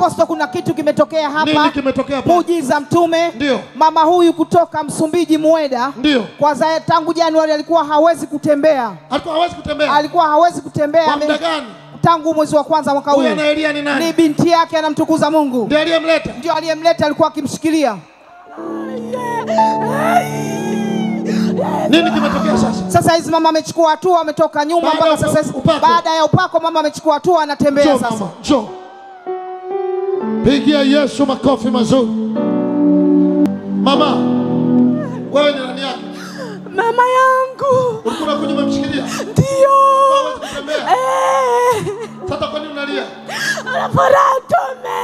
Apostle, kuna kitu kimetokea hapa. Nini kimetokea hapa? Muujiza mtume. Ndio. Mama huyu kutoka Msumbiji Mweda. Ndio. Kwanza tangu Januari alikuwa hawezi kutembea. Alikuwa hawezi kutembea? Alikuwa hawezi kutembea. Kwa muda gani? Tangu mwezi wa kwanza mwaka huu. Huyu na Elia ni nani? Ni binti yake, anamtukuza Mungu. Ndiye aliyemleta? Ndio aliyemleta, alikuwa akimshikilia. Nini kimetokea sasa? Sasa hizi mama amechukua hatua, ametoka nyuma mpaka sasa. Baada ya upako mama amechukua hatua, anatembea sasa. Mama, njoo. Pigia Yesu makofi mazuri. Mama, wewe ni nani yake? Mama yangu. Ulikuwa kunyuma mshikilia? Ndio. Sasa kwa nini unalia? Anafuraha tume.